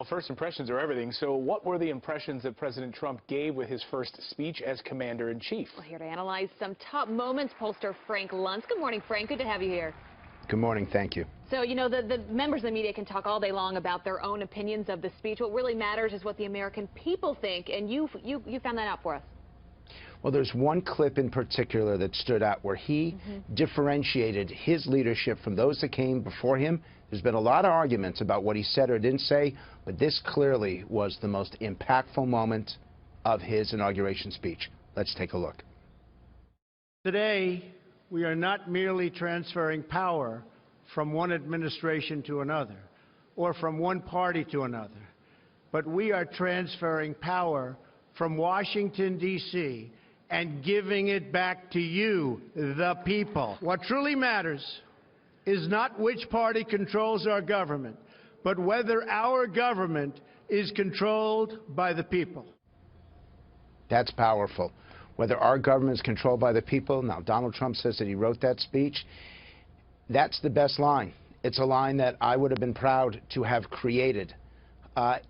Well, first impressions are everything. So what were the impressions that President Trump gave with his first speech as commander-in-chief? We're here to analyze some top moments. Pollster Frank Luntz. Good morning, Frank. Good to have you here. Good morning. Thank you. So, you know, the members of the media can talk all day long about their own opinions of the speech. What really matters is what the American people think, and you found that out for us. Well, there's one clip in particular that stood out where he differentiated his leadership from those that came before him. There's been a lot of arguments about what he said or didn't say, but this clearly was the most impactful moment of his inauguration speech. Let's take a look. Today, we are not merely transferring power from one administration to another or from one party to another, but we are transferring power from Washington, D.C., and giving it back to you, the people. What truly matters is not which party controls our government, but whether our government is controlled by the people. That's powerful. Whether our government is controlled by the people. Now, Donald Trump says that he wrote that speech. That's the best line. It's a line that I would have been proud to have created.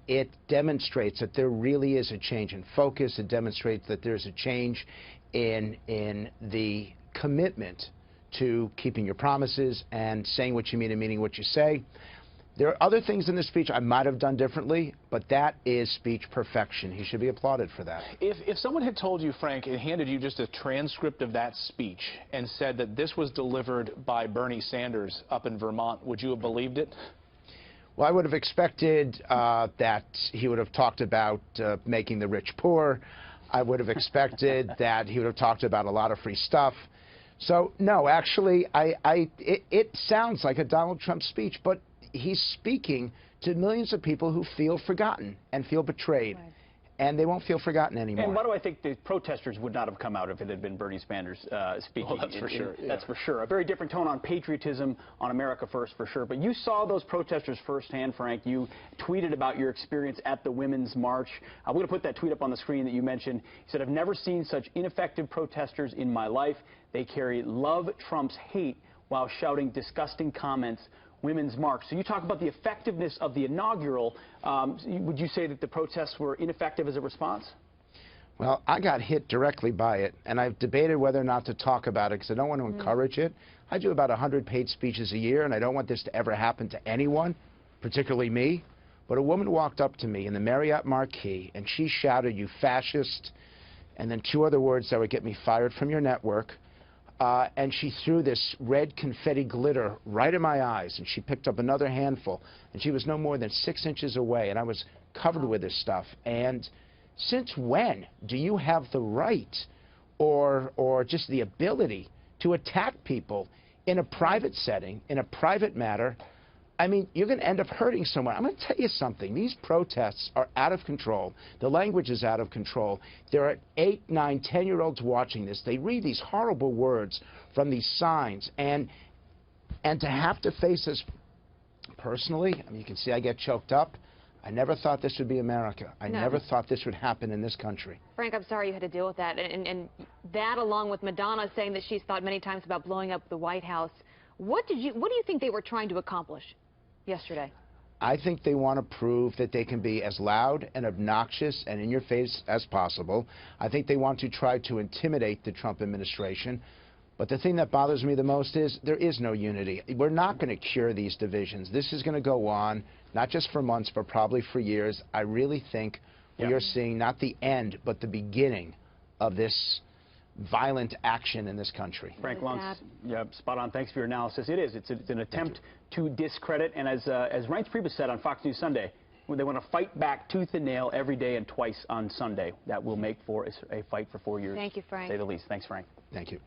It demonstrates that there really is a change in focus. It demonstrates that there's a change in the commitment to keeping your promises and saying what you mean and meaning what you say. There are other things in this speech I might have done differently, but that is speech perfection. He should be applauded for that. If someone had told you, Frank, and handed you just a transcript of that speech and said that this was delivered by Bernie Sanders up in Vermont, would you have believed it? Well, I would have expected that he would have talked about making the rich poor. I would have expected that he would have talked about a lot of free stuff. So, no, actually, it sounds like a Donald Trump speech, but he's speaking to millions of people who feel forgotten and feel betrayed. Right. And they won't feel forgotten anymore. And why do I think the protesters would not have come out if it had been Bernie Sanders speaking? Well, that's for sure. Yeah. That's for sure. A very different tone on patriotism, on America first, for sure. But you saw those protesters firsthand, Frank. You tweeted about your experience at the Women's March. I'm going to put that tweet up on the screen that you mentioned. You said, "I've never seen such ineffective protesters in my life. They carry love Trump's hate while shouting disgusting comments. Women's March." So you talk about the effectiveness of the inaugural. Would you say that the protests were ineffective as a response? Well, I got hit directly by it, and I've debated whether or not to talk about it because I don't want to encourage it. I do about 100 paid speeches a year, and I don't want this to ever happen to anyone, particularly me. But a woman walked up to me in the Marriott Marquis, and she shouted, "You fascist," and then 2 other words that would get me fired from your network. And she threw this red confetti glitter right in my eyes, and she picked up another handful, and she was no more than 6 inches away, and I was covered with this stuff. And since when do you have the right or just the ability to attack people in a private setting, in a private matter? I mean, you're going to end up hurting someone. I'm going to tell you something. These protests are out of control. The language is out of control. There are 8, 9, 10-year-olds watching this. They read these horrible words from these signs. And to have to face this personally, I mean, you can see I get choked up. I never thought this would be America. I never thought this would happen in this country. Frank, I'm sorry you had to deal with that. And that, along with Madonna saying that she's thought many times about blowing up the White House, what do you think they were trying to accomplish yesterday? I think they want to prove that they can be as loud and obnoxious and in your face as possible. I think they want to try to intimidate the Trump administration. But the thing that bothers me the most is there is no unity. We're not going to cure these divisions. This is going to go on, not just for months, but probably for years. I really think we are seeing not the end, but the beginning of this violent action in this country. Frank Luntz, yeah, spot on. Thanks for your analysis. It is. It's an attempt to discredit. And as Reince Priebus said on Fox News Sunday, they want to fight back tooth and nail every day and twice on Sunday. That will make for a fight for 4 years. Thank you, Frank. To say the least. Thanks, Frank. Thank you.